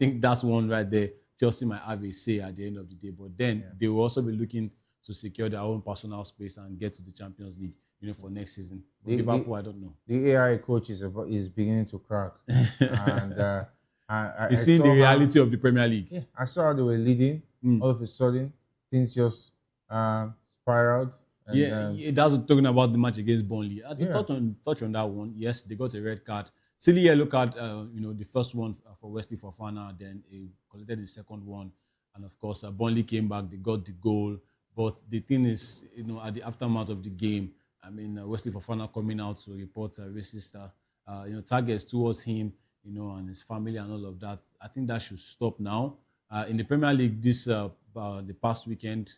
think that's one right there. Chelsea might have a say at the end of the day, but then they will also be looking to secure their own personal space and get to the Champions League, for next season. Liverpool, I don't know. The AI coach is beginning to crack, and He's seeing the reality of the Premier League. Yeah, I saw how they were leading. All of a sudden, things just spiraled. And, that's talking about the match against Burnley. I think touch on that one. Yes, they got a red card. Silly yellow card, the first one for Wesley Fofana, then he collected the second one. And of course, Burnley came back, they got the goal. But the thing is, at the aftermath of the game, Wesley Fofana coming out to report racist targets towards him, and his family and all of that. I think that should stop now. In the Premier League, the past weekend,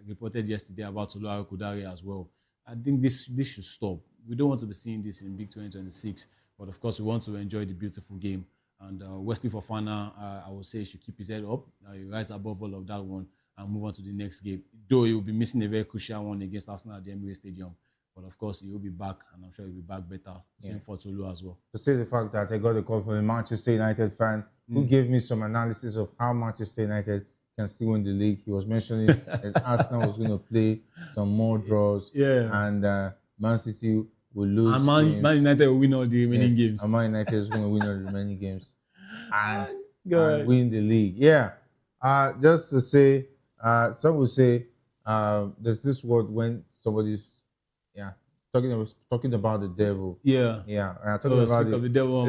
reported yesterday about Tolu Kudari as well. I think this should stop. We don't want to be seeing this in Big 2026, but of course we want to enjoy the beautiful game. And Wesley Fofana, I would say, should keep his head up, rise above all of that one, and move on to the next game. Though he will be missing a very crucial one against Arsenal at the Emirates Stadium. But of course, he will be back, and I'm sure he'll be back better. Same for Tolu as well. To say the fact that I got a call from a Manchester United fan who gave me some analysis of how Manchester United can still win the league. He was mentioning that Arsenal was going to play some more draws, and Man City will lose. And Man United will win all the remaining games. And Man United is going to win all the remaining games and win the league. Yeah. Just to say, some will say there's this word when somebody's talking about the devil. Talking about the devil.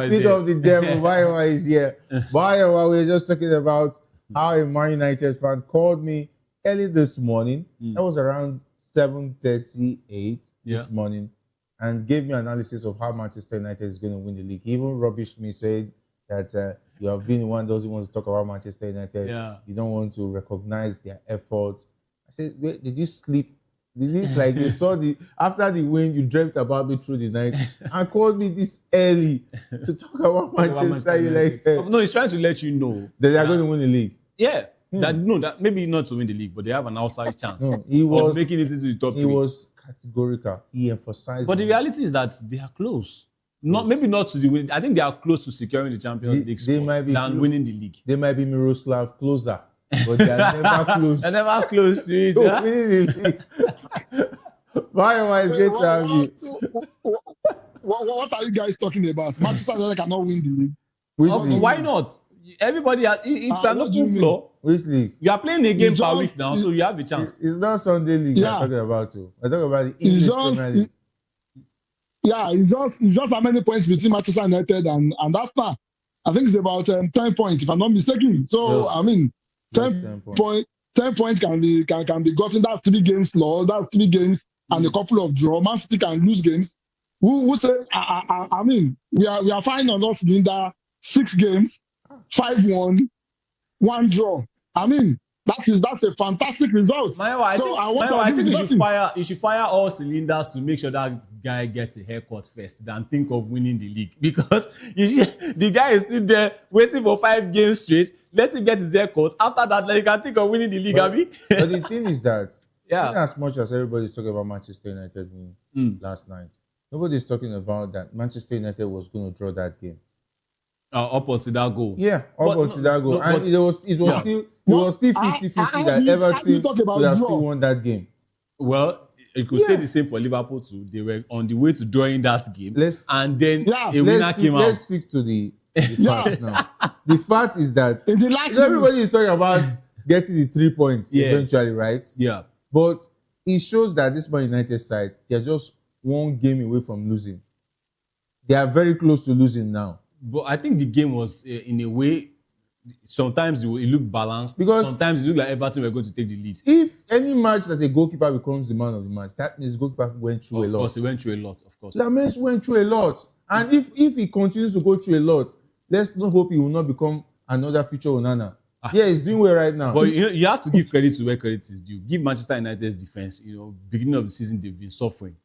Speak of the devil. Why is here? We're just talking about how a Man United fan called me early this morning. That was around 7:38 this morning, and gave me analysis of how Manchester United is going to win the league. He even rubbished me, saying that you have been the one who doesn't want to talk about Manchester United. You don't want to recognize their efforts. I said, wait, did you sleep? This like you saw after the win, you dreamt about me through the night and called me this early to talk about Manchester United. No, he's trying to let you know that they are going to win the league. Yeah. That maybe not to win the league, but they have an outside chance of making it into the top 3. He was categorical. He emphasized. But the reality is that they are close. Maybe not to the win. I think they are close to securing the Champions League spot than winning the league. They might be Miroslav closer, but they are never close. They're never close to it. Winning the league. Why is great to have you. What are you guys talking about? Manchester United cannot win the league. Why not? Everybody, it's an open floor. Which league? You are playing a game per week now, so you have a chance. It's not Sunday league we're talking about. We're talking about the English Premier League. It's just how many points between Manchester United and Arsenal. I think it's about 10 points, if I'm not mistaken. So, 10 points can be gotten. That's 3 games lost. That's 3 games and a couple of draw. Man City can lose games. Who say, we are fine on us in the 6 games, 5-1, 1 draw. That's a fantastic result. I think you should fire all cylinders to make sure that guy gets a haircut first than think of winning the league. Because the guy is still there waiting for 5 games straight. Let him get his haircut. After that, you can think of winning the league, Abi. But the thing is that, as much as everybody's talking about Manchester United winning last night, nobody's talking about that Manchester United was going to draw that game. Up until that goal. Yeah, until that goal. And it was still 50-50 that Everton would have still won that game. Well, you could say the same for Liverpool too. They were on the way to drawing that game. And then a winner came out. Let's stick to the fact now. The fact is that everybody is talking about getting the 3 points eventually, right? Yeah. But it shows that this Man United side, they're just 1 game away from losing. They are very close to losing now. But I think the game was, in a way, sometimes it looked balanced. Because sometimes it looked like Everton were going to take the lead. If any match that a goalkeeper becomes the man of the match, that means the goalkeeper went through a lot. Of course, he went through a lot, of course. Lamens went through a lot. And if he continues to go through a lot, let's not hope he will not become another future Onana. Yeah, he's doing well right now. But you have to give credit to where credit is due. Give Manchester United's defense. Beginning of the season, they've been suffering.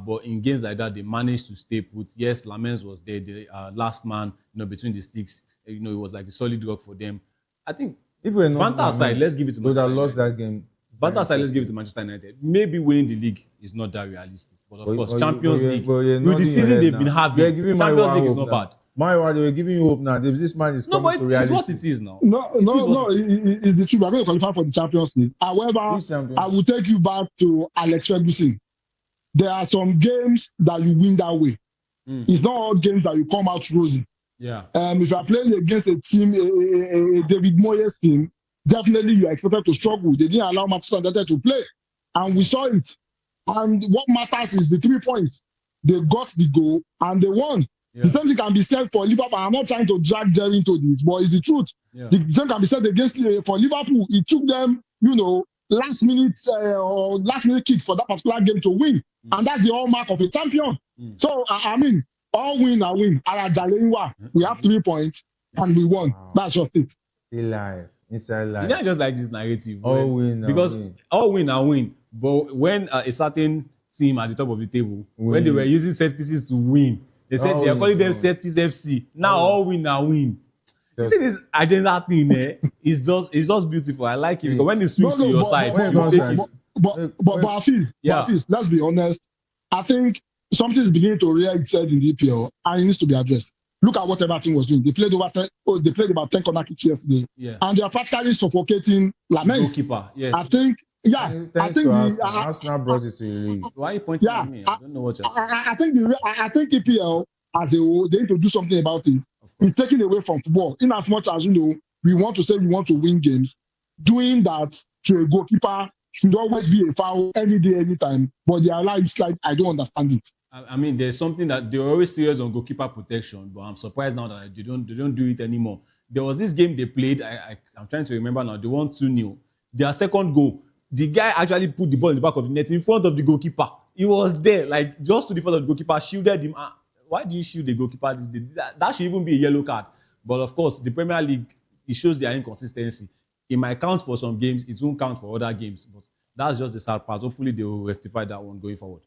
But in games like that, they managed to stay put. Yes, Lamens was there, the last man, between the sticks. It was like the solid rock for them. I think, if we're not banter aside, let's give it to Manchester United. Lost that game. Banter aside, let's give it to Manchester United. Maybe winning the league is not that realistic. But of course, Champions League, with the season they've been having, Champions League is not bad. Maiwa, they were giving you hope now. This man is No, coming but to reality. it's what it is now. No, it's the truth. We're going to qualify for the Champions League. However, I will take you back to Alex Ferguson. There are some games that you win that way. It's not all games that you come out rosy. Yeah. If you are playing against a team, a David Moyes team, definitely you are expected to struggle. They didn't allow Manchester United to play, and we saw it. And what matters is the 3 points. They got the goal and they won. Yeah. The same thing can be said for Liverpool. I'm not trying to drag Jerry into this, but it's the truth. Yeah. The same can be said against for Liverpool. It took them, last minute kick for that particular game to win, and that's the hallmark of a champion. So I mean, all win are win. We have 3 points and we won. Wow. That's just it. Inside life. You don't just like this narrative. All win because all win are win. But when a certain team at the top of the table, when they were using set pieces to win, they said they are calling them set piece FC. Now all win are win. You see this agenda thing there? It's just beautiful. I like it because when it swings to your side, you take it. But Hafiz, let's be honest. I think something is beginning to rear its head in the EPL and it needs to be addressed. Look at what every team was doing. They played about 10 corner kicks yesterday, and they are practically suffocating Lamens. Goalkeeper, yes. I think Arsenal brought it to the league. Why are you pointing at me? I don't know what you're saying. I think EPL as a whole, they need to do something about it. It's taken away from football. In as much as we want to say we want to win games, doing that to a goalkeeper should always be a foul any day, anytime. But they are like, I don't understand it. I mean, there's something that they're always serious on goalkeeper protection, but I'm surprised now that they don't do it anymore. There was this game they played. I'm trying to remember now. They won 2-0. Their second goal, the guy actually put the ball in the back of the net in front of the goalkeeper. He was there, like just to the front of the goalkeeper, shielded him. Why do you shield the goalkeeper? That should even be a yellow card. But of course, the Premier League, it shows their inconsistency. It might count for some games, it won't count for other games. But that's just the sad part. Hopefully, they will rectify that one going forward.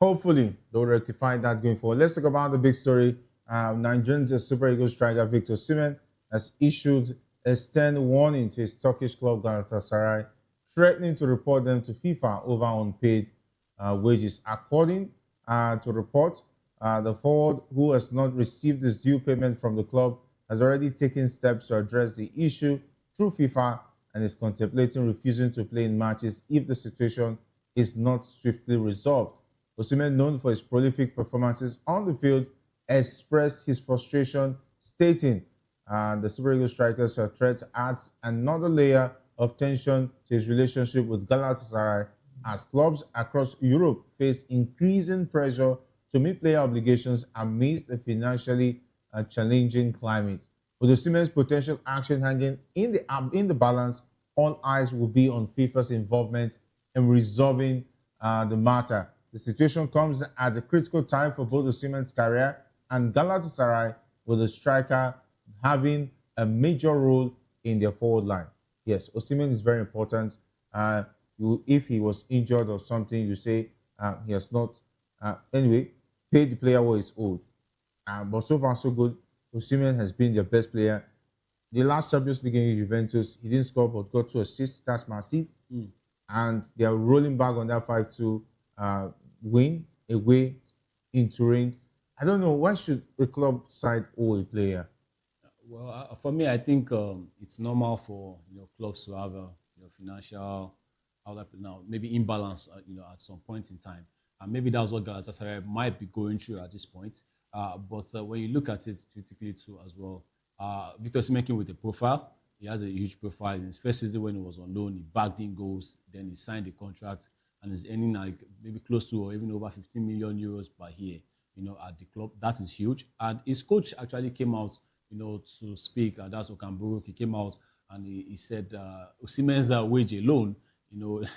Hopefully, they'll rectify that going forward. Let's talk about the big story. Nigerian Super Eagles striker Victor Osimhen has issued a stern warning to his Turkish club Galatasaray, threatening to report them to FIFA over unpaid wages. According to reports, the forward, who has not received his due payment from the club, has already taken steps to address the issue through FIFA and is contemplating refusing to play in matches if the situation is not swiftly resolved. Osimhen, known for his prolific performances on the field, expressed his frustration, stating the Super Eagles striker's threat adds another layer of tension to his relationship with Galatasaray as clubs across Europe face increasing pressure to meet player obligations amidst a financially challenging climate. With Osimhen's potential action hanging in the balance, all eyes will be on FIFA's involvement in resolving the matter. The situation comes at a critical time for both Osimhen's career and Galatasaray, with the striker having a major role in their forward line. Yes, Osimhen is very important. If he was injured or something, you say he has not. Anyway, pay the player what is owed. But so far, so good. Osimhen has been their best player. The last Champions League game, Juventus, he didn't score but got 2 assists. That's massive. And they are rolling back on that 5-2 win away in Turin. I don't know, why should a club side owe a player? Well, for me, I think it's normal for clubs to have financial maybe imbalance at some point in time, and maybe that's what Galatasaray might be going through at this point. But when you look at it critically too as well, Victor Osimhen came with a profile. He has a huge profile. In his first season when he was on loan, he bagged in goals. Then he signed a contract and is earning like maybe close to or even over 15 million euros per year, at the club. That is huge. And his coach actually came out, to speak. That's Okamburuk. He came out and he said Osimhen's wage alone,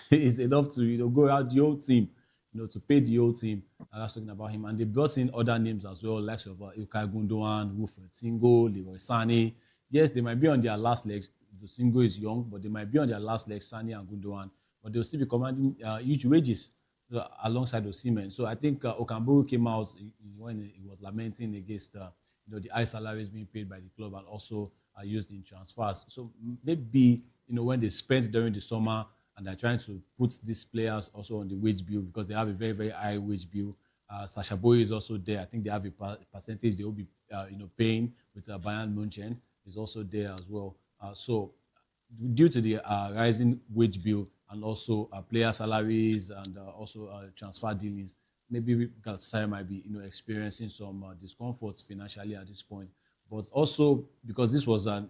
is enough to go out the whole team, to pay the whole team. And that's talking about him. And they brought in other names as well, like Ilkay Gundogan, Wilfred Singo, Leroy Sané. Yes, they might be on their last legs. Singo is young, but they might be on their last legs, Sané and Gundogan. But they'll still be commanding huge wages alongside Osimhen. So I think Okamburuk came out when he was lamenting against the high salaries being paid by the club and also used in transfers. So maybe when they spent during the summer and they're trying to put these players also on the wage bill because they have a very, very high wage bill, Sasha Boye is also there. I think they have a percentage they will be paying with Bayern Munchen is also there as well. So due to the rising wage bill and also player salaries and also transfer dealings, maybe Galatasaray might be experiencing some discomforts financially at this point. But also because this was an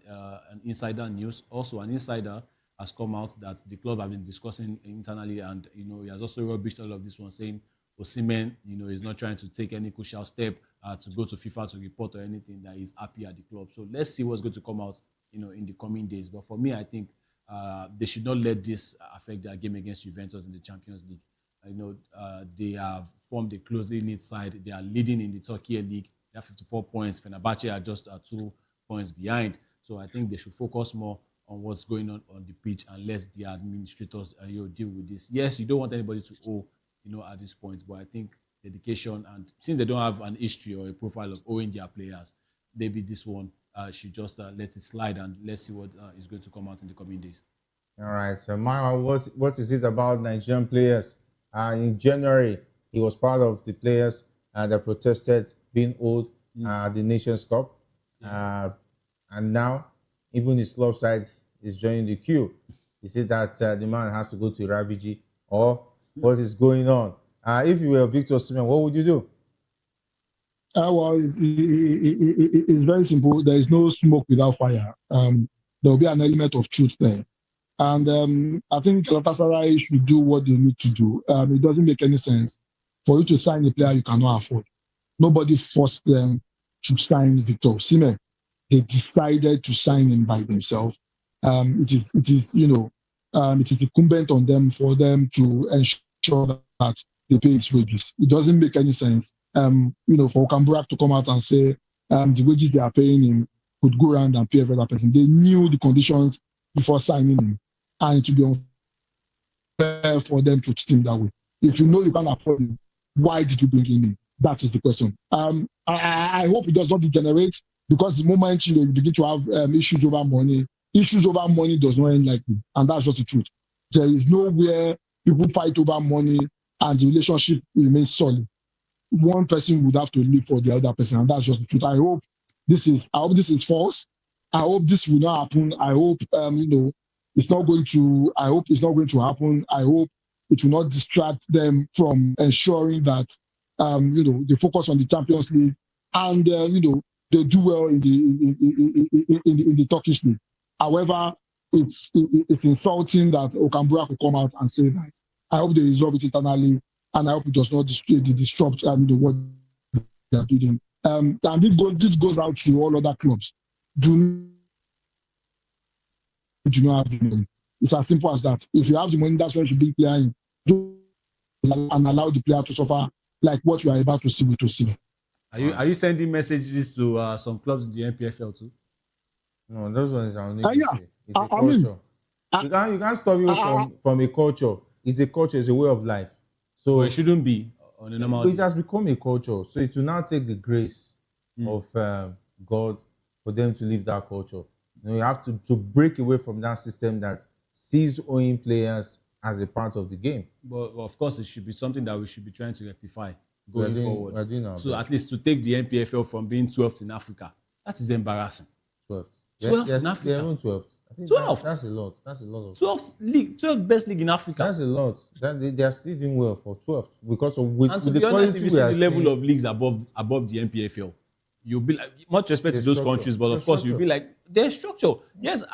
insider news, also an insider has come out that the club have been discussing internally, and he has also rubbished all of this one, saying Osimhen, is not trying to take any crucial step to go to FIFA to report or anything, that he's happy at the club. So let's see what's going to come out, in the coming days. But for me, I think they should not let this affect their game against Juventus in the Champions League. They have formed a closely knit side. They are leading in the Turkey League. They have 54 points. Fenerbahce are just 2 points behind. So I think they should focus more on what's going on the pitch and let the administrators deal with this. Yes, you don't want anybody to owe, at this point, but I think dedication, and since they don't have an history or a profile of owing their players, maybe this one should just let it slide, and let's see what is going to come out in the coming days. All right, so Mara, what is it about Nigerian players? In January, he was part of the players that protested being owed the Nations Cup, and now even his club side is joining the queue. You see that the man has to go to Rabiji, or what is going on? If you were Victor Osimhen, what would you do? Well, it's very simple. There is no smoke without fire. There will be an element of truth there. And I think Galatasaray should do what they need to do. It doesn't make any sense for you to sign a player you cannot afford. Nobody forced them to sign Victor Osimhen. They decided to sign him by themselves. It is incumbent on them for them to ensure that they pay his wages. It doesn't make any sense, for Okamburak to come out and say the wages they are paying him could go around and pay every other person. They knew the conditions before signing him, and it would be unfair for them to treat him that way. If you know you can't afford him, why did you bring him in? That is the question. I hope it does not degenerate, because the moment you begin to have issues over money does not end lightly, and that's just the truth. There is nowhere people fight over money and the relationship remains solid. One person would have to live for the other person, and that's just the truth. I hope this is false. I hope this will not happen. I hope it's not going to. I hope it's not going to happen. I hope it will not distract them from ensuring that they focus on the Champions League, and they do well in the Turkish league. However, it's insulting that Okamburak will come out and say that. I hope they resolve it internally, and I hope it does not disrupt what they are doing. And this goes out to all other clubs. Do not have the money. It's as simple as that. If you have the money, that's when you should be playing, and allow the player to suffer like what you are about to see with Osimhen. Are you sending messages to some clubs in the NPFL too? No, those ones are only yeah. It's a culture. You can't stop you from a culture. It's a culture. It's a way of life. So it shouldn't be on a normal. It has become a culture. So it will now take the grace of God for them to live that culture. You have to break away from that system that sees owing players as a part of the game. But of course, it should be something that we should be trying to rectify going forward. So at least to take the NPFL from being 12th in Africa, that is embarrassing. 12th. 12th in Africa. They're even 12th. I think 12th. That's a lot. That's a lot of 12th best league in Africa. That's a lot. They are still doing well for 12th because of with and to the be honest, if you see the level seeing, of leagues above the NPFL, you'll be like, much respect to those countries, but of course you'll be like, there's structure. Yes,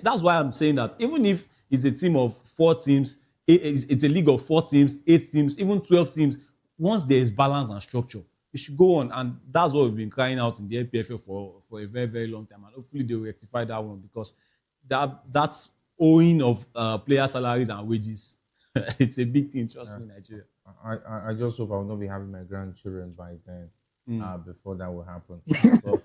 that's why I'm saying that. Even if it's a team of 4 teams, it's a league of 4 teams, 8 teams, even 12 teams. Once there is balance and structure, it should go on, and that's what we've been crying out in the NPFL for a very, very long time. And hopefully they will rectify that one, because that's owing of player salaries and wages. It's a big thing, trust me, Nigeria. I just hope I will not be having my grandchildren by then. Before that will happen. So,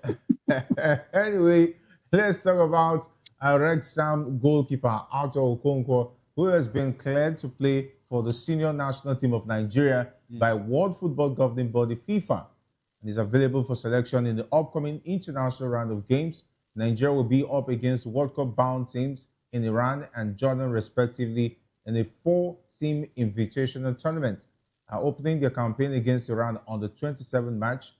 anyway, let's talk about Red Sam goalkeeper Arthur Okonkwo, who has been cleared to play for the senior national team of Nigeria by World Football Governing Body FIFA, and is available for selection in the upcoming international round of games. Nigeria will be up against World Cup bound teams in Iran and Jordan respectively in a 4-team invitational tournament. opening their campaign against Iran on the 27th match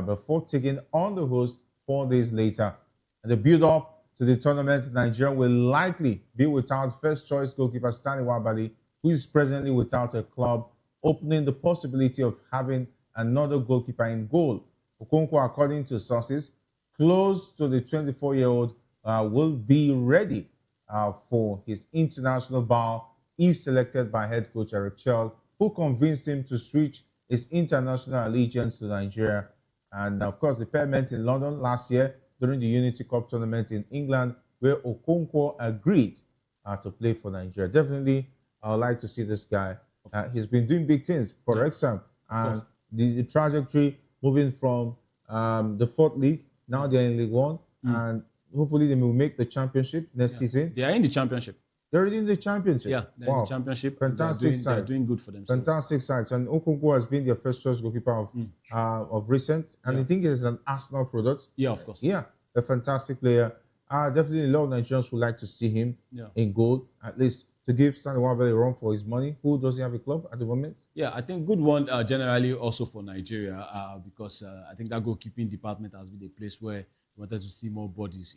before taking on the host 4 days later. And the build-up to the tournament, Nigeria will likely be without first-choice goalkeeper Stanley Nwabali, who is presently without a club, opening the possibility of having another goalkeeper in goal. Okonkwo, according to sources close to the 24-year-old, will be ready for his international bow if selected by head coach Eric Chell, who convinced him to switch his international allegiance to Nigeria. And of course, the pair met in London last year during the Unity Cup tournament in England, where Okonkwo agreed to play for Nigeria. Definitely, I would like to see this guy. He's been doing big things for Wrexham, and the trajectory moving from the 4th league, now they're in League One, and hopefully they will make the championship next season. They are in the championship. They're already in the championship. Yeah, they're in the championship. Fantastic side. They're doing good for themselves. Fantastic side. And Okonkwo has been their first choice goalkeeper of recent. And I think it's an Arsenal product. Yeah, of course. Yeah, a fantastic player. Definitely a lot of Nigerians would like to see him in goal, at least to give Stanley Nwabali a run for his money. Who doesn't have a club at the moment? Yeah, I think good one generally also for Nigeria because I think that goalkeeping department has been a place where we wanted to see more bodies,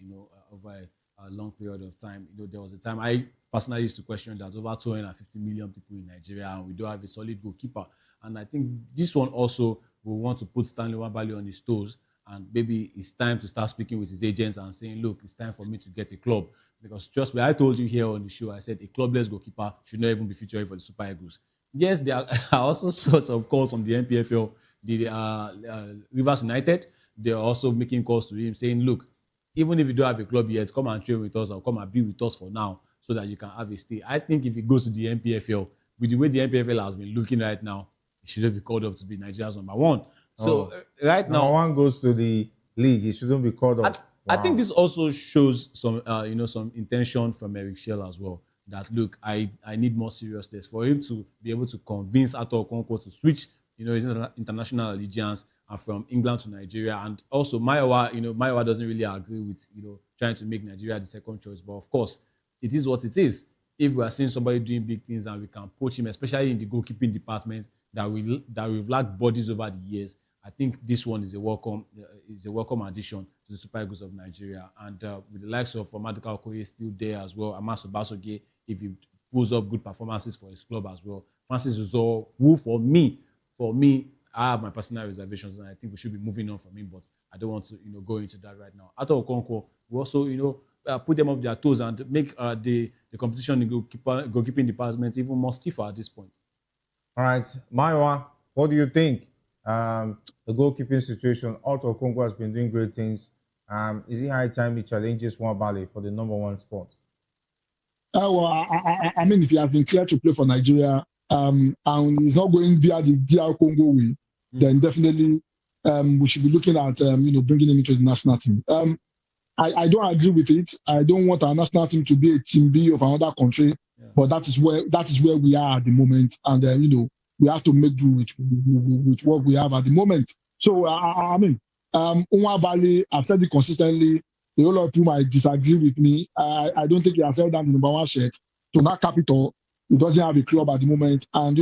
over a long period of time. There was a time I personally used to question that over 250 million people in Nigeria and we don't have a solid goalkeeper. And I think this one also will want to put Stanley Nwabali on his toes, and maybe it's time to start speaking with his agents and saying, look, it's time for me to get a club. Because trust me, I told you here on the show, I said a clubless goalkeeper should not even be featuring for the Super Eagles. Yes, there are also sorts of calls from the NPFL, the Rivers United. They're also making calls to him saying, look, even if you don't have a club yet, come and train with us or come and be with us for now so that you can have a stay. I think if he goes to the NPFL, with the way the NPFL has been looking right now, he shouldn't be called up to be Nigeria's #1. So right now, #1 goes to the league. He shouldn't be called up. I think this also shows some, some intention from Eric Shell as well. That look, I need more seriousness for him to be able to convince Ato Okonkwo to switch, his international allegiance from England to Nigeria. And also Mayowa doesn't really agree with trying to make Nigeria the second choice. But of course, it is what it is. If we are seeing somebody doing big things and we can poach him, especially in the goalkeeping department that we've lacked bodies over the years, I think this one is a welcome addition to the Super Eagles of Nigeria. And with the likes of Maduka Okoye still there as well, Amaso Basoge, if he pulls up good performances for his club as well, Francis Uzo, who for me, I have my personal reservations, and I think we should be moving on from him. But I don't want to, go into that right now. Ato Okonkwo, we also, put them up their toes and make the competition in goalkeeping department even more stiffer at this point. All right, Maiwa, what do you think? The goalkeeping situation, Ato Okonkwo has been doing great things. Is it high time he challenges Nwabali for the #1 spot? I mean, if he has been cleared to play for Nigeria, and he's not going via the DR Congo way, then definitely we should be looking at bringing him into the national team. I don't agree with it. I don't want our national team to be a team B of another country, but that is where we are at the moment, and we have to make do with what we have at the moment. So I mean, Nwabali, I've said it consistently. A lot of people might disagree with me. I don't think he has held down the #1 shirt to that capital. He doesn't have a club at the moment, and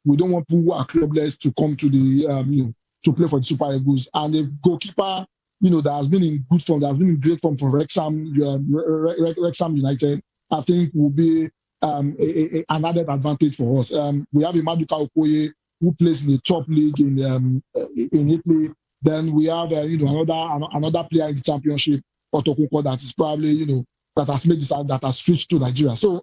we don't want people who are clubless to come to the to play for the Super Eagles. And the goalkeeper, that has been in good form, that has been in great form for Wrexham United, I think will be an added advantage for us. We have Maduka Okoye, who plays in the top league in Italy. Then we have another player in the championship, Ato Okonkwo, that is probably that has switched to Nigeria. So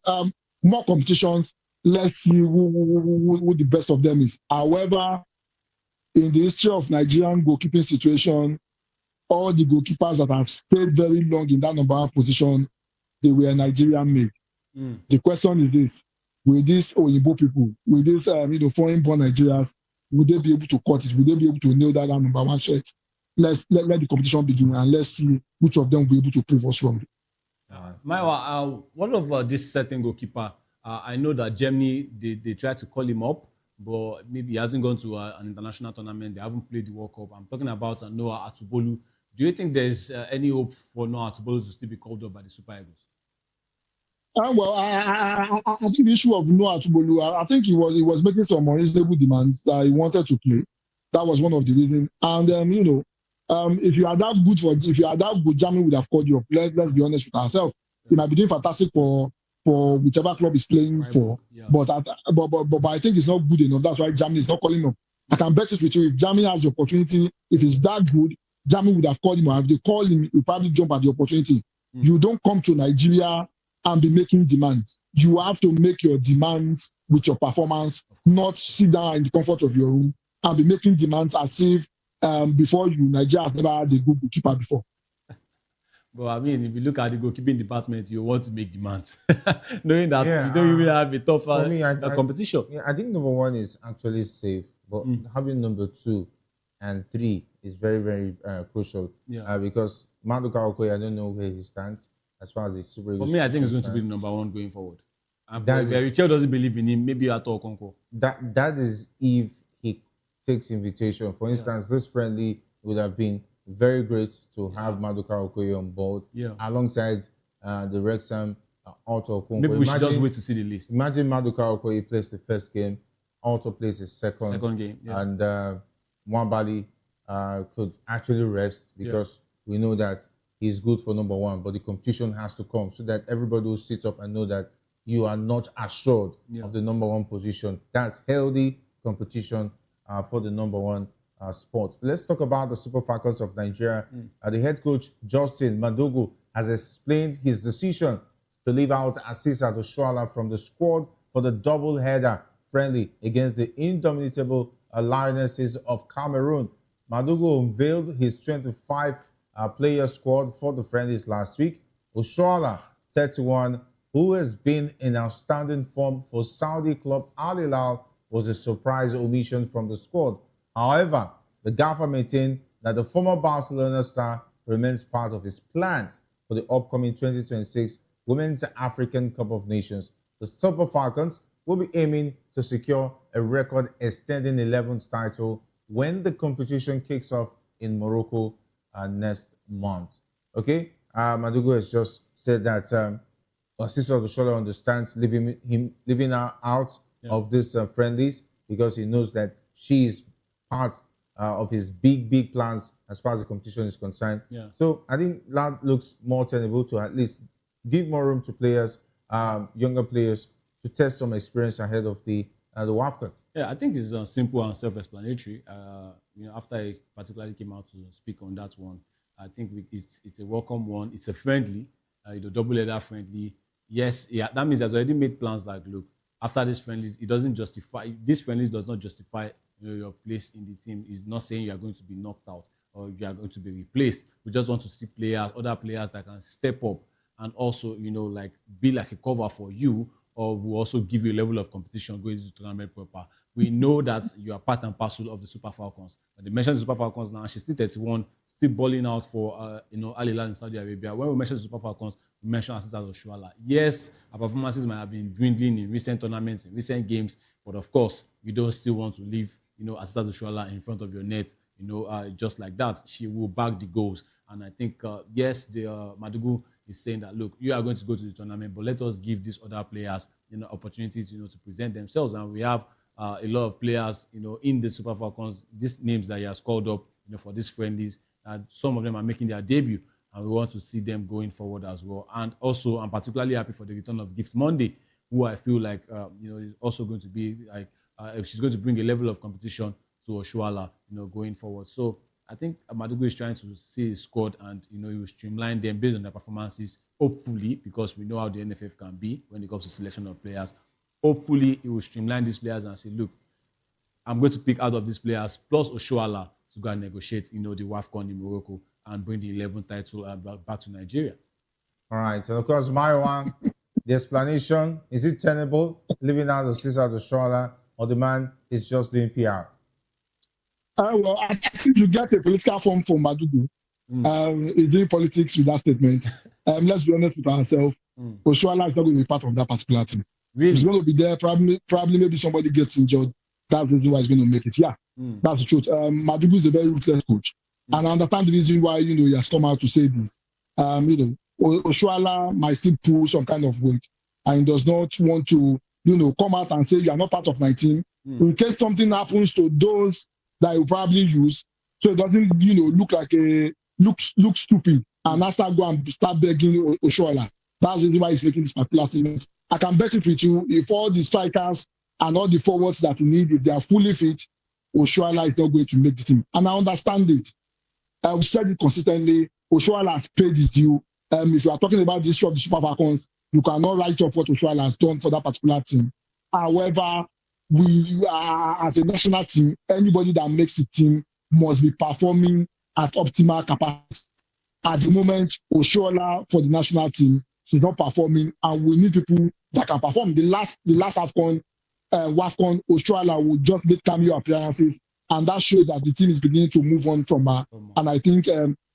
more competitions. Let's see who the best of them is. However, in the history of Nigerian goalkeeping situation, all the goalkeepers that have stayed very long in that #1 position, they were Nigerian made. The question is this: with these Oyibo people, with these foreign-born Nigerians, would they be able to cut it? Would they be able to nail that #1 shirt? Let the competition begin, and let's see which of them will be able to prove us wrong. Maiwa, one of this certain goalkeeper, I know that Germany, they tried to call him up, but maybe he hasn't gone to an international tournament. They haven't played the World Cup. I'm talking about Noah Atubolu. Do you think there's any hope for Noah Atubolu to still be called up by the Super Eagles? Well, I think the issue of Noah Tubolu, I think he was making some unreasonable demands that he wanted to play. That was one of the reasons. And if you are that good, Germany would have called you up. Let's be honest with ourselves. He might be doing fantastic for whichever club he's playing for. Yeah. But I think it's not good enough. That's why Germany is not calling him up. I can bet it with you. If Germany has the opportunity, if it's that good, Germany would have called him. Or if they call him, he'll probably jump at the opportunity. You don't come to Nigeria and be making demands. You have to make your demands with your performance, not sit down in the comfort of your room and be making demands as if before you, Nigeria has never had a good goalkeeper before. But I mean, if you look at the goalkeeping department, you want to make demands, knowing that you don't even have a tougher competition. Yeah, I think number one is actually safe, but having number 2 and 3 is very, very crucial. Yeah. Because Maduka Okoye, I don't know where he stands as far as the Super League. For me, I think he's going to be the number 1 going forward. And if Richard doesn't believe in him, maybe at all Conco. That is if he takes invitation. For instance, this friendly would have been very great to have Maduka Okoye on board alongside the Wrexham Otto Okonkwo. Maybe we should just wait to see the list. Imagine Maduka Okoye plays the first game, Otto plays the second game, and Mwabali could actually rest because we know that he's good for number 1, but the competition has to come so that everybody will sit up and know that you are not assured of the number 1 position. That's healthy competition for the number 1 sport. Let's talk about the Super Falcons of Nigeria. The head coach, Justin Madugu, has explained his decision to leave out Asisa Oshoala from the squad for the double-header friendly against the indomitable Lionesses of Cameroon. Madugu unveiled his 25-player squad for the friendlies last week. Oshoala, 31, who has been in outstanding form for Saudi club Al Hilal, was a surprise omission from the squad. However, the gaffer maintained that the former Barcelona star remains part of his plans for the upcoming 2026 Women's African Cup of Nations. The Super Falcons will be aiming to secure a record extending 11th title when the competition kicks off in Morocco next month. Okay, Madugu has just said that Asisa Oshoala understands leaving her out of these friendlies because he knows that she is part of his big plans as far as the competition is concerned. So I think that looks more tenable to at least give more room to players, younger players, to test some experience ahead of the WAFCON. Yeah, I think it's simple and self-explanatory. After I particularly came out to speak on that one, I think it's a welcome one. It's a friendly, double-header friendly. Yes, that means he's already made plans like, look, after this friendlies, this friendlies does not justify your place in the team. Is not saying you are going to be knocked out or you are going to be replaced. We just want to see other players that can step up and also, be like a cover for you, or will also give you a level of competition going into the tournament proper. We know that you are part and parcel of the Super Falcons. But they mentioned the Super Falcons now. She's still 31, still balling out for Al Hilal in Saudi Arabia. When we mention Super Falcons, we mention Asisa Oshoala. Yes, our performances might have been dwindling in recent tournaments, in recent games, but of course, you don't still want to leave Asisa Oshoala in front of your net, just like that. She will back the goals. And I think, yes, Madugu is saying that, look, you are going to go to the tournament, but let us give these other players, opportunities, to present themselves. And we have a lot of players, in the Super Falcons, these names that he has called up, for these friendlies. Some of them are making their debut, and we want to see them going forward as well. And also, I'm particularly happy for the return of Gift Monday, who I feel like, is also going to be like, she's going to bring a level of competition to Oshoala, going forward. So I think Madugu is trying to see his squad and, he will streamline them based on their performances, hopefully, because we know how the NFF can be when it comes to selection of players. Hopefully, he will streamline these players and say, look, I'm going to pick out of these players plus Oshoala to go and negotiate, the WAFCON in Morocco and bring the 11th title back to Nigeria. All right. And of course, my one, the explanation, is it tenable, leaving out Asisa Oshoala, or the man is just doing PR? Well, I think you get a political form from Madugu. He's doing politics with that statement. Let's be honest with ourselves. Oshoala is not going to be part of that particular team. Really? He's going to be there. Probably maybe somebody gets injured. That's the reason why he's going to make it. Yeah, that's the truth. Madugu is a very ruthless coach. And I understand the reason why, he has come out to say this. Oshoala might still pull some kind of weight. and he does not want to, come out and say you are not part of my team. In case something happens to those that you probably use, so it doesn't, look stupid, and after go and start begging Oshoala. That's the reason why he's making this particular statement. I can bet it with you, if all the strikers and all the forwards that he needs, if they are fully fit, Oshoala is not going to make the team. And I understand it. I've said it consistently. Oshoala has paid his due. If you are talking about the issue of the Super Falcons, you cannot write off what Oshoala has done for that particular team. However, we as a national team, anybody that makes the team must be performing at optimal capacity. At the moment, Oshoala for the national team, she's not performing, and we need people that can perform. The last AFCON, WAFCON, Oshoala will just make cameo appearances, and that shows that the team is beginning to move on from her. And I think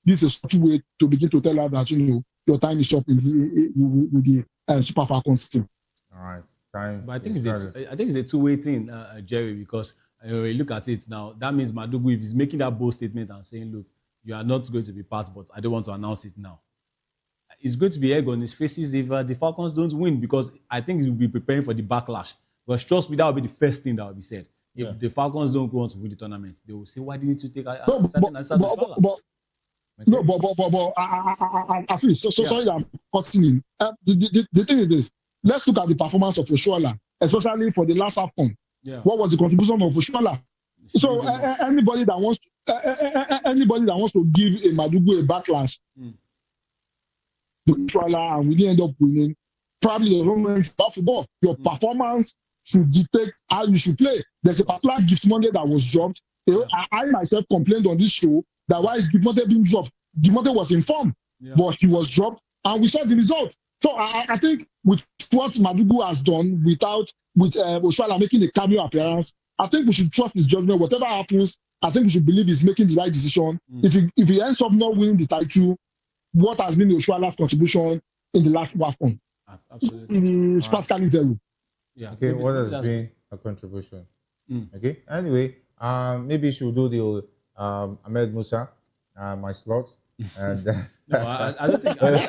this is a way to begin to tell her that your time is up with the Super Falcons team. All right, time. But I think it's a two-way thing, Jerry, because when you look at it now, that means Madugu, if he's making that bold statement and saying, "Look, you are not going to be part, but I don't want to announce it now," it's going to be egg on his faces if the Falcons don't win, because I think he will be preparing for the backlash. But trust me, that will be the first thing that will be said. If the Falcons don't want to win the tournament, they will say, "Why didn't you take a certain answer?" I feel so sorry that I'm cutting in. The thing is this: let's look at the performance of Oshoala, especially for the last AFCON. Yeah. What was the contribution of Oshoala? So anybody that wants to give a Madugu a backlash to Oshoala and we didn't end up winning, probably doesn't know about football. Your performance should dictate how you should play. There's a particular gift Monday that was dropped. I myself complained on this show that why is Gibmonte being dropped? Gibmonte was informed, but he was dropped, and we saw the result. So I think with what Madugu has done, with Oshoala making a cameo appearance, I think we should trust his judgment. Whatever happens, I think we should believe he's making the right decision. If he ends up not winning the title, what has been Oshoala's contribution in the last WAFCON? Absolutely. It's practically zero. Yeah. Okay, what has been a contribution? Okay. Anyway, maybe she'll do the Ahmed Musa, my slot. And no, I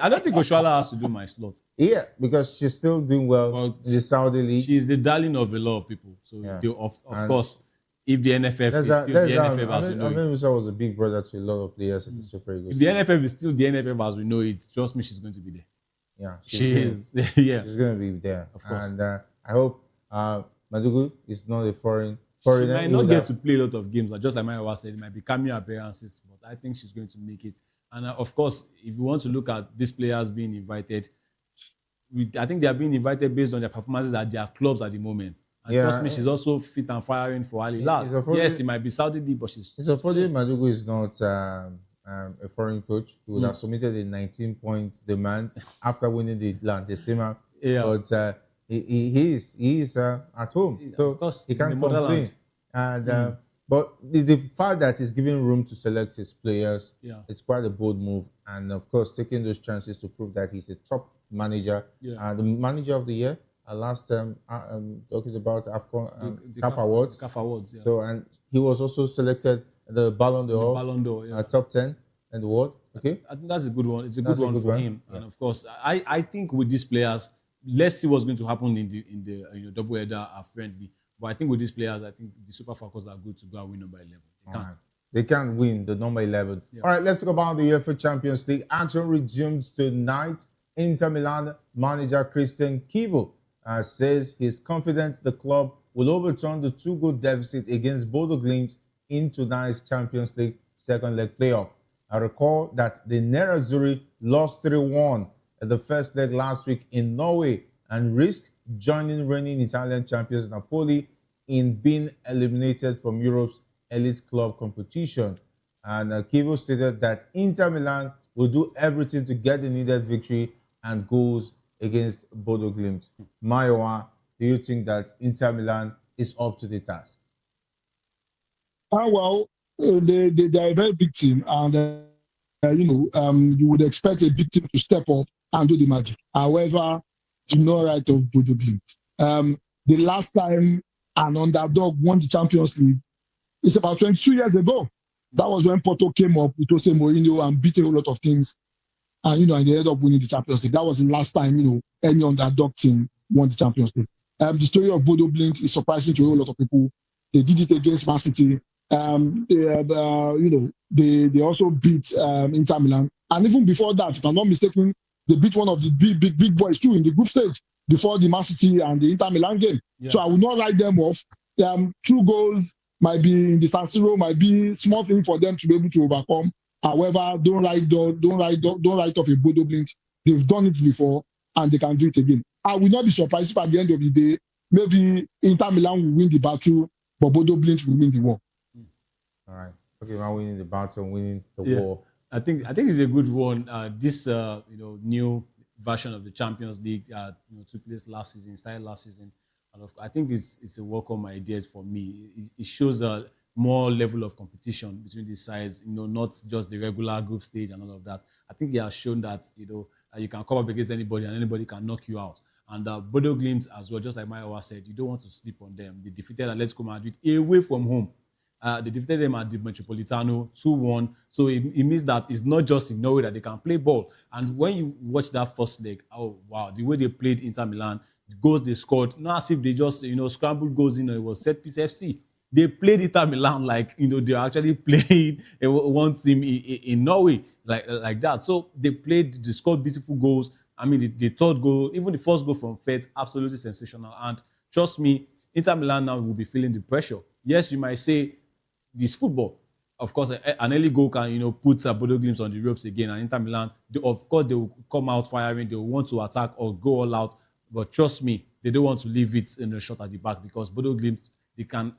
don't think Oshoala has to do my slot. Yeah, because she's still doing well in the Saudi league. She's the darling of a lot of people. So of course, if the NFF is still the NFF as we know Ahmed Musa was a big brother to a lot of players in the Super Eagles. If the NFF is still the NFF as we know it, trust me, she's going to be there. Yeah, she is. Yeah, she's going to be there. Of course. And I hope Madugu is not a foreigner. She might not get to play a lot of games, just like Maiwa said, it might be cameo appearances, but I think she's going to make it. And of course, if you want to look at these players being invited, I think they are being invited based on their performances at their clubs at the moment. And trust me, she's also fit and firing for Al Hilal. Yes, it might be Saudi League, but she's... It's a funny Madugu is not a foreign coach. He would have submitted a 19-point demand after winning the Sema. Yeah. But he is at home, so he can't complain. And but the fact that he's giving room to select his players, it's quite a bold move. And of course, taking those chances to prove that he's a top manager, the manager of the year. Last time, talking about AFCON, CAF Awards. CAF Awards, yeah. So, and he was also selected the Ballon d'Or, top 10 in the world. Okay, I think that's a good one. It's a good one for him. And of course, I think with these players, let's see what's going to happen in the double header friendly. But I think with these players, I think the Super Falcons are good to go and win number 11. They can't win the number 11. Yeah. All right, let's talk about the UEFA Champions League. Action resumes tonight. Inter Milan manager Christian Kivo says he's confident the club will overturn the 2-goal deficit against Bodo Glimt in tonight's Champions League second leg playoff. I recall that the Nerazzurri lost 3-1 at the first leg last week in Norway and risked joining reigning Italian champions Napoli in being eliminated from Europe's elite club competition. And Kivo stated that Inter Milan will do everything to get the needed victory and goals against Bodo Glimt. Mayowa, do you think that Inter Milan is up to the task? Well, they are a very big team, and you would expect a big team to step up and do the magic. However, do not write off Bodo Glimt. The last time an underdog won the Champions League is about 22 years ago. That was when Porto came up with Jose Mourinho and beat a whole lot of things. and and they ended up winning the Champions League. That was the last time any underdog team won the Champions League. The story of Bodo Glimt is surprising to a whole lot of people. They did it against Man City. They also beat Inter Milan, and even before that, if I'm not mistaken, they beat one of the big boys too in the group stage before the Man City and the Inter Milan game. Yeah. So I would not write them off. 2 goals might be in the San Siro, might be small thing for them to be able to overcome. However, don't write off a Bodo Glimt. They've done it before and they can do it again. I will not be surprised if at the end of the day, maybe Inter Milan will win the battle, but Bodo Glimt will win the war. All right. Okay, we're winning the battle, winning the war. I think it's a good one. This new version of the Champions League took place last season, started last season, and I think it's a welcome idea for me. It shows a more level of competition between these sides. Not just the regular group stage and all of that. I think it has shown that you can come up against anybody and anybody can knock you out. And Bodo Glimt as well, just like Mayowa said, you don't want to sleep on them. They defeated Atletico Madrid away from home. They defeated them at the Metropolitano 2-1. So it means that it's not just in Norway that they can play ball. And when you watch that first leg, oh wow, the way they played Inter Milan, the goals they scored, not as if they just scrambled goals in. It was set piece FC. They played Inter Milan like they actually played one team in Norway like that. So they scored beautiful goals. I mean, the third goal, even the first goal from Fett, absolutely sensational. And trust me, Inter Milan now will be feeling the pressure. Yes, you might say this football. Of course, an early goal can put Bodo Glimt on the ropes again. And Inter Milan, of course, they will come out firing. They will want to attack or go all out. But trust me, they don't want to leave it in a shot at the back because Bodo Glimt, they can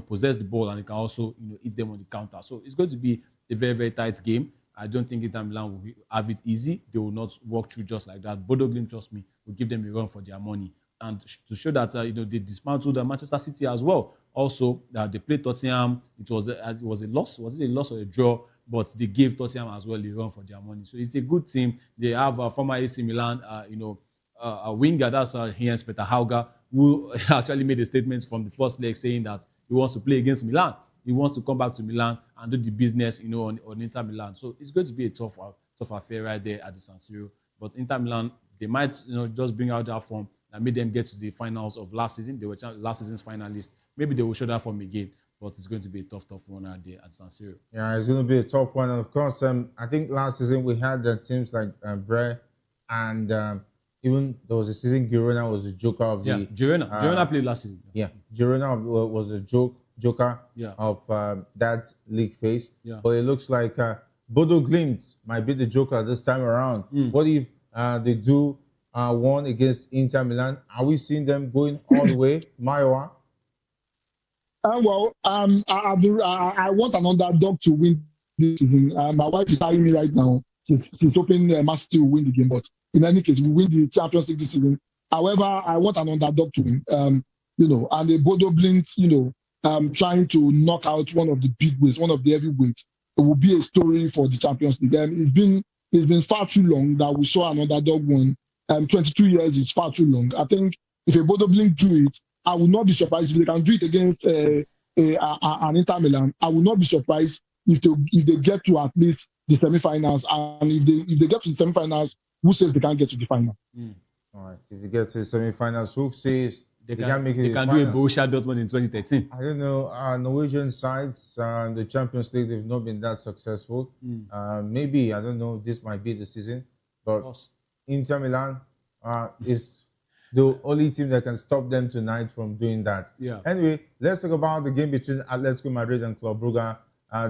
possess the ball and they can also hit them on the counter. So it's going to be a very, very tight game. I don't think Inter Milan will have it easy. They will not walk through just like that. Bodo Glimt, trust me, will give them a run for their money. And to show that they dismantled Manchester City as well. Also, they played Tottenham. It was a loss. Was it a loss or a draw? But they gave Tottenham as well a run for their money. So it's a good team. They have former AC Milan, a winger, that's Jens Peter Hauger, who actually made a statement from the first leg saying that he wants to play against Milan. He wants to come back to Milan and do the business, on Inter Milan. So it's going to be a tough affair right there at the San Siro. But Inter Milan, they might, just bring out that form that made them get to the finals of last season. They were last season's finalists. Maybe they will show that form again, but it's going to be a tough one out there at San Siro. Yeah, it's going to be a tough one. And of course, I think last season we had teams like Bre and even there was a season Girona was the joker of the... Yeah, Girona played last season. Yeah, Girona was the joker of that league phase. Yeah. But it looks like Bodo Glimt might be the joker this time around. What if they do one against Inter Milan? Are we seeing them going all the way, Mayowa? I want an underdog to win this season. My wife is telling me right now she's hoping Man City will win the game, but in any case, we win the Champions League this season. However, I want an underdog to win. And the Bodo Glimt, trying to knock out one of the big weights, one of the heavyweights. It will be a story for the Champions League. It's been far too long that we saw an underdog win. 22 years is far too long. I think if a Bodo Glimt do it, I would not be surprised if they can do it against an Inter Milan. I would not be surprised if they get to at least the semi-finals. And if they get to the semi-finals, who says they can't get to the final? All right. If they get to the semi-finals, who says they can make it? They can do a Borussia Dortmund in 2013. I don't know. Norwegian sides, the Champions League, they've not been that successful. Maybe, I don't know, this might be the season. But Inter Milan is the only team that can stop them tonight from doing that. Yeah. Anyway, let's talk about the game between Atletico Madrid and Club Brugge.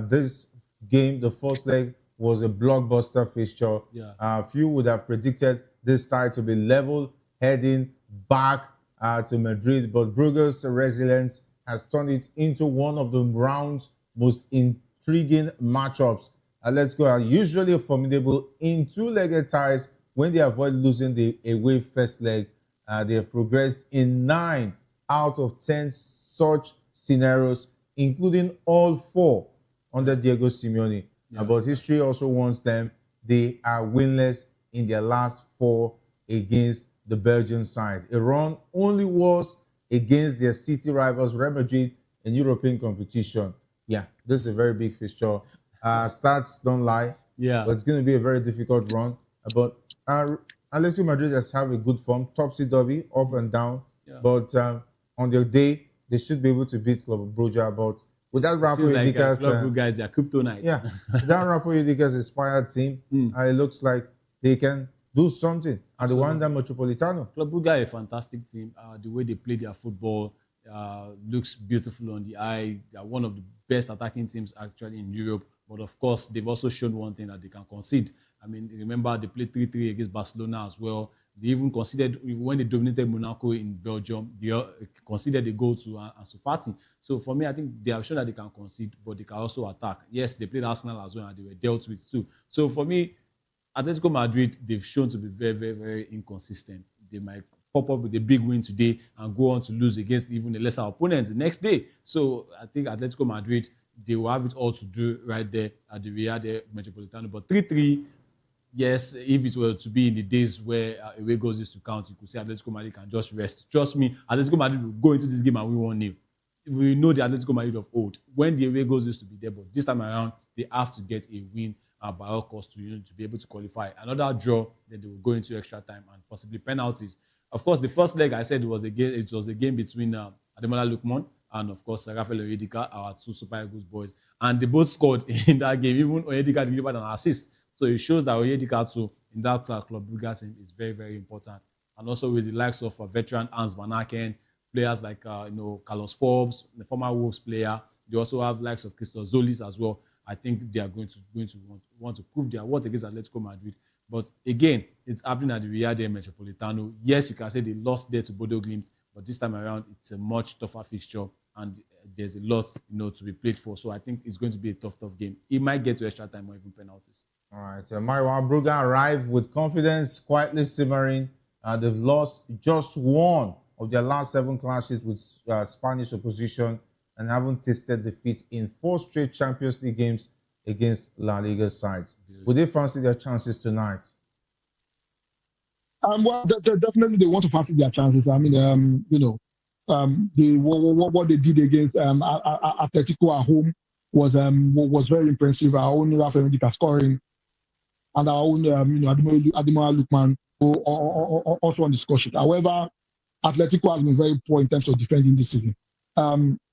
This game, the first leg, was a blockbuster fixture. Yeah. Few would have predicted this tie to be level, heading back to Madrid, but Brugge's resilience has turned it into one of the round's most intriguing matchups. Atletico are usually formidable in two-legged ties when they avoid losing the away first leg. They have progressed in 9 out of 10 such scenarios, including all 4 under Diego Simeone. Yeah. But history also warns them they are winless in their last 4 against the Belgian side. A run only was against their city rivals Real Madrid in European competition. Yeah, this is a very big fixture. Stats don't lie. Yeah, but it's going to be a very difficult run. But Atletico Madrid has have a good form, topsy-turvy, up and down. Yeah. But on their day, they should be able to beat Club Brugge. But with that Rafa Indica's, Club Brugge guys, they are kryptonite. Yeah, that Rafa Indica's inspired team, it looks like they can do something at the Wanda Metropolitano. Club Brugge are a fantastic team. The way they play their football looks beautiful on the eye. They are one of the best attacking teams actually in Europe. But of course, they've also shown one thing, that they can concede. I mean, remember they played 3-3 against Barcelona as well. They even conceded, when they dominated Monaco in Belgium, they conceded a goal to Ansu Fati. So for me, I think they have shown that they can concede, but they can also attack. Yes, they played Arsenal as well, and they were dealt with too. So for me, Atletico Madrid, they've shown to be very, very, very inconsistent. They might pop up with a big win today and go on to lose against even a lesser opponent the next day. So I think Atletico Madrid, they will have it all to do right there at the Riyadh Metropolitano. But 3-3, yes, if it were to be in the days where away goals used to count, you could say Atletico Madrid can just rest. Trust me, Atletico Madrid will go into this game and win 1-0. We know the Atletico Madrid of old, when the away goals used to be there, but this time around, they have to get a win by all costs to be able to qualify. Another draw, then they will go into extra time and possibly penalties. Of course, the first leg I said it was a game between Ademola Lookman and of course Rafael Onyedika, our two Super Eagles boys, and they both scored in that game. Even Onyedika delivered an assist, so it shows that Onyedika too in that Club Brugge team is very, very important. And also with the likes of veteran Hans Van Aken, players like Carlos Forbes, the former Wolves player. They also have likes of Christos Zolis as well. I think they are going to want to prove their worth against Atletico Madrid. But again, it's happening at the Riyadh Metropolitano. Yes, you can say they lost there to Bodo Glimt, but this time around, it's a much tougher fixture, and there's a lot to be played for. So I think it's going to be a tough game. It might get to extra time or even penalties. All right, Marwan Brugge arrived with confidence, quietly simmering. They've lost just one of their last 7 clashes with Spanish opposition and haven't tasted defeat in 4 straight Champions League games against La Liga sides. Would they fancy their chances tonight? Well, definitely they want to fancy their chances. I mean, what they did against Atletico at home was very impressive. Our own Rafael Onyedika scoring, and our own Ademola Lookman also on the score sheet. However, Atletico has been very poor in terms of defending this season.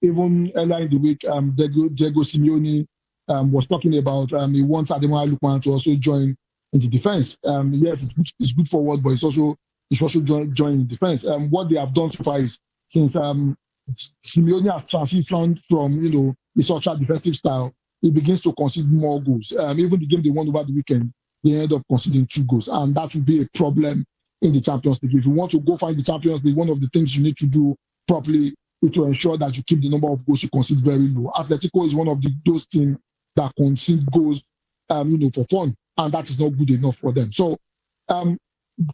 Even earlier in the week, Diego Simeone was talking about he wants Ademola Lookman to also join in the defense. Yes, it's good forward, but it's also joining the defense. What they have done so far is, since Simeone has transitioned from his ultra defensive style, he begins to concede more goals. Even the game they won over the weekend, they ended up conceding 2 goals, and that will be a problem in the Champions League. If you want to go find the Champions League, one of the things you need to do properly is to ensure that you keep the number of goals you concede very low. Atletico is one of those teams that concede goals, for fun, and that is not good enough for them. So,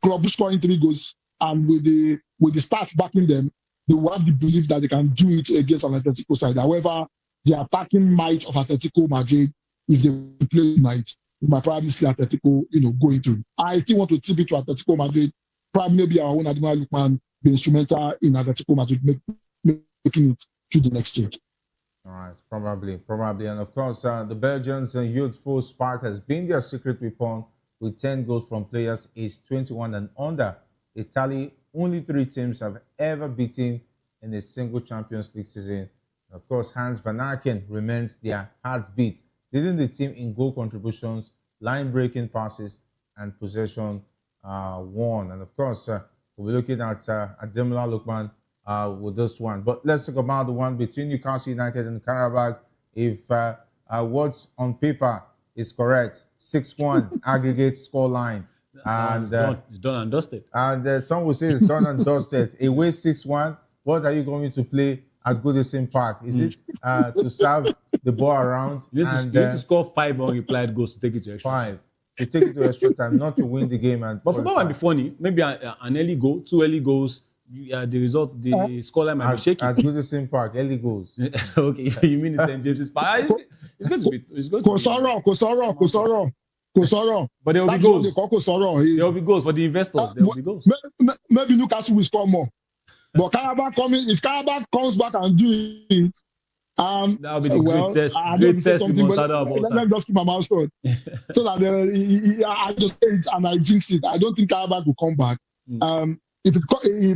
club scoring 3 goals, and with the stats backing them, they will have the belief that they can do it against an Atletico side. However, the attacking might of Atletico Madrid, if they play tonight, we might probably see Atletico, going through. I still want to tip it to Atletico Madrid. Probably maybe our own Ademola Lookman be instrumental in Atletico Madrid making it to the next stage. All right, probably. And of course, the Belgians' youthful spark has been their secret weapon with 10 goals from players aged 21 and under. A tally only 3 teams have ever beaten in a single Champions League season. Of course, Hans Van Aken remains their heartbeat, leading the team in goal contributions, line-breaking passes, and possession won. And of course, we'll be looking at Ademola Lookman with this one. But let's talk about the one between Newcastle United and Karabakh. If what's on paper is correct, 6-1 aggregate scoreline. And it's done and dusted. And some will say it's done and dusted. Away 6-1. What are you going to play at Goodison Park? Is it to serve the ball around? You need to score 5 unreplied goals to take it to extra 5. To take it to extra time, not to win the game. But football might be funny. Maybe an early goal, 2 early goals. The result, the scoreline might be shaky. At Goodison Park, early goals. Okay, you mean it's St. James's Park? It's going to be. Kosoro. But there will be goals. There will be goals for the investors. There will be goals. Maybe Newcastle will score more. But if Karabakh comes back and do it, That would be the well, greatest, I don't say greatest something, but remontada of all let time. me just keep my mouth shut. So that I just say it and I jinx it. I don't think Karabakh will come back. If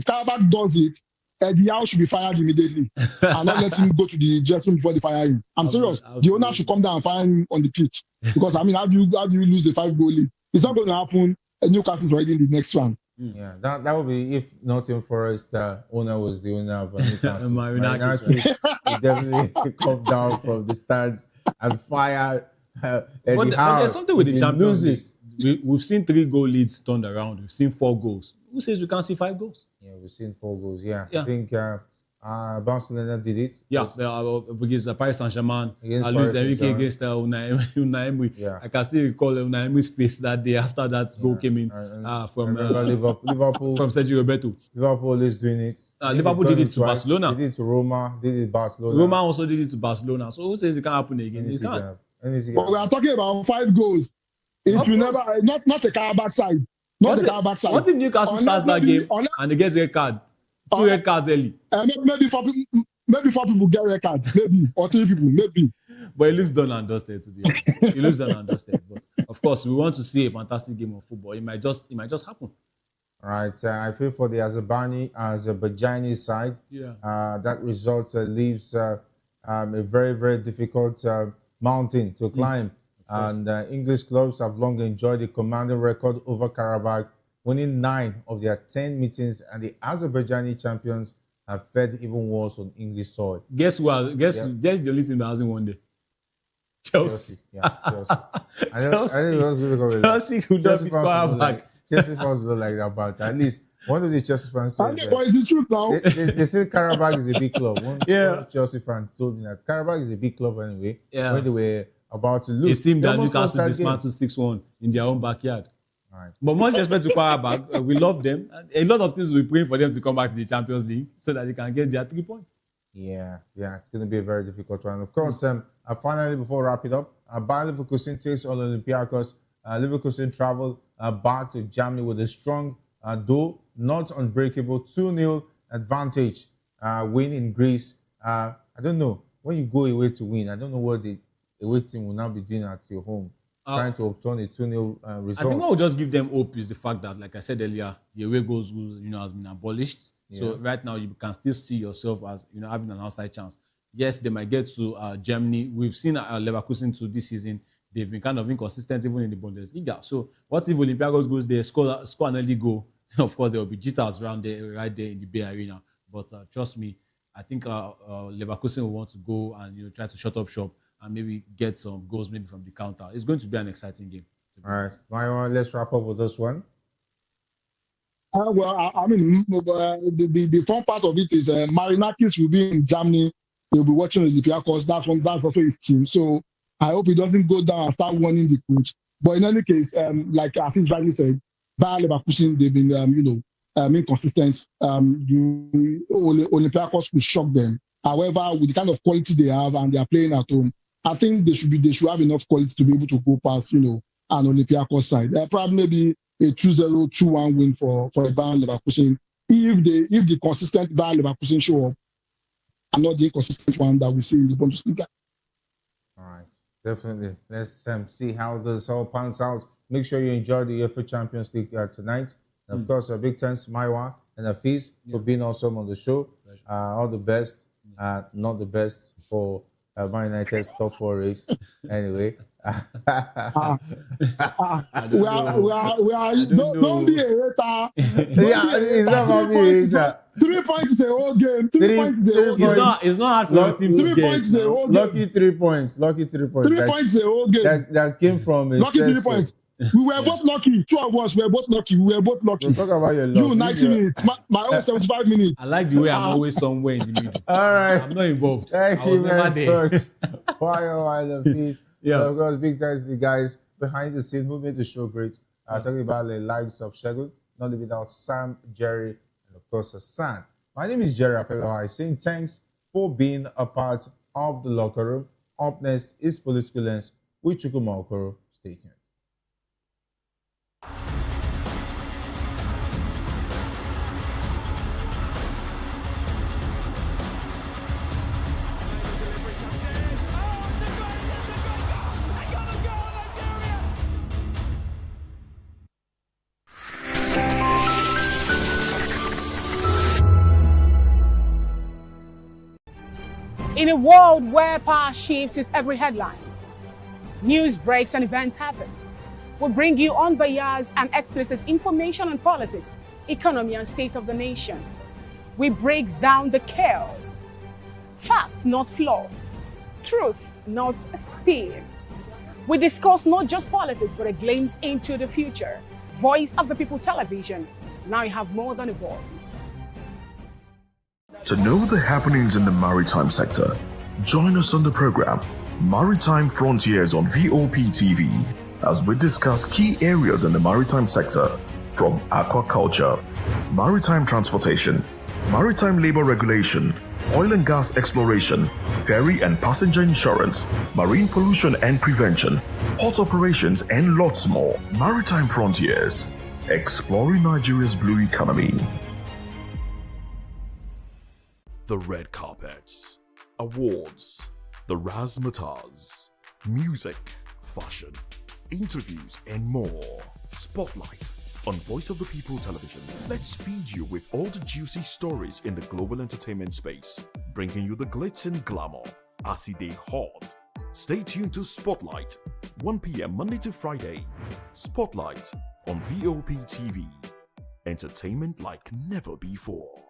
Karabakh does it, Eddie Howe should be fired immediately and not let him go to the dressing before they fire him. I'm serious. The owner should come down and fire him on the pitch, because I mean, how do you lose the 5-goal lead? It's not going to happen. Newcastle's already in the next round. Yeah, that would be if Nottingham Forest owner was the owner of Newcastle. Marinakis would definitely come down from the stands and fire Eddie but Howe. there's something with the If he Champions loses. League. We've seen 3-goal leads turned around. We've seen 4 goals. Who says we can't see 5 goals? Yeah, we've seen 4 goals. Yeah. Yeah. I think Barcelona did it. Yeah, because Paris Saint-Germain lose Enrique against Unai Emery. Yeah. I can still recall Unai Emery's face that day after that goal came in from Liverpool from Sergio Roberto. Liverpool is doing it. Liverpool did it to Barcelona. They did it to Roma. Did it to Barcelona. Roma also did it to Barcelona. So who says it can't happen again? It can't. But we are talking about 5 goals. It will never, not a Karabakh side. Not the Karabakh side. What if Newcastle starts that game and they get red card? 2 red cards early. Maybe 4 people get red card. Maybe. Or 3 people. Maybe. But it looks done and dusted, to be honest. It looks done and dusted. But of course, we want to see a fantastic game of football. It might just happen. All right. I feel for the Azerbaijani side. Yeah. That result leaves a very, very difficult mountain to climb. And English clubs have long enjoyed a commanding record over Karabakh, winning 9 of their 10 meetings, and the Azerbaijani champions have fared even worse on English soil. Guess the only team that hasn't won there? Chelsea. Yeah, Chelsea. I think it was going to go with Chelsea could not beat Karabakh. Chelsea fans don't like that, but at least one of the Chelsea fans says but it's the truth now. They say Karabakh is a big club. One Chelsea fan told me that Karabakh is a big club anyway. Yeah. When they were about to lose. A team that Newcastle dismantled 6-1 in their own backyard. Right. But much respect to Karabakh, we love them. A lot of things we're praying for them to come back to the Champions League so that they can get their 3 points. Yeah, it's going to be a very difficult one. Of course, finally, before we wrap it up, Bayer Leverkusen takes on Olympiacos. Leverkusen travel back to Germany with a strong, though not unbreakable, 2-0 advantage win in Greece. I don't know. When you go away to win, I don't know what the away team will now be doing at your home, trying to obtain a 2-0 result. I think what will just give them hope is the fact that, like I said earlier, the away goals has been abolished. Yeah. So right now you can still see yourself as having an outside chance. Yes, they might get to Germany. We've seen Leverkusen to this season. They've been kind of inconsistent even in the Bundesliga. So what if Olympiacos goes there, score an early goal? Of course, there will be jitters around there, right there in the Bay Arena. But trust me, I think Leverkusen will want to go and try to shut up shop and maybe get some goals maybe from the counter. It's going to be an exciting game. All right, Mayo, let's wrap up with this one. Well, I mean, the fun part of it is Marinakis will be in Germany. He'll be watching Olympiacos. That's also his team. So I hope he doesn't go down and start warning the coach. But in any case, like Aziz rightly said, Bayer Leverkusen, they've been, inconsistent. Olympiacos will shock them. However, with the kind of quality they have and they are playing at home, I think they should have enough quality to be able to go past, an Olympiacos side. Probably maybe a 2-0, 2-1 win for a Bayer Leverkusen. If the consistent Bayer Leverkusen show up, and not the inconsistent one that we see in the Bundesliga. All right, definitely. Let's see how this all pans out. Make sure you enjoy the UEFA Champions League tonight. And of course, a big thanks to Maiwa and Hafiz for being awesome on the show. All the best. Not the best for Man United's top 4 race. Anyway. Don't be a hater. It's not about me. 3 points is a whole game. 3 points is a whole game. It's not hard for the team to 3 points is a whole game. Lucky 3 points. 3 points is a whole game. That came from lucky 3 points. We were both lucky. 2 of us were both lucky. We'll talk about your luck. You 90 minutes. My own 75 minutes. I like the way I'm always somewhere in the middle. All right. I'm not involved. Thank you very much. Fire, I love peace. Yeah. Of course, big thanks to the guys behind the scene who made the show great. Talking about the likes of Shegun, not leaving out Sam, Jerry, and of course Hassan. My name is Jerry Apelawai, saying thanks for being a part of the locker room. Up next is Political Lens with Chukwuma Okoro. Stay tuned. In a world where power shifts with every headlines, news breaks and events happens, we bring you unbiased and explicit information on politics, economy, and state of the nation. We break down the chaos. Facts, not fluff. Truth, not spin. We discuss not just politics, but a glimpse into the future. Voice of the People Television. Now you have more than a voice. To know the happenings in the maritime sector, join us on the program Maritime Frontiers on VOP TV as we discuss key areas in the maritime sector from aquaculture, maritime transportation, maritime labor regulation, oil and gas exploration, ferry and passenger insurance, marine pollution and prevention, port operations, and lots more. Maritime Frontiers, exploring Nigeria's blue economy. The red carpets, awards, the razzmatazz, music, fashion, interviews, and more. Spotlight on Voice of the People Television. Let's feed you with all the juicy stories in the global entertainment space, bringing you the glitz and glamour as it is hot. Stay tuned to Spotlight, 1 p.m. Monday to Friday. Spotlight on VOP TV. Entertainment like never before.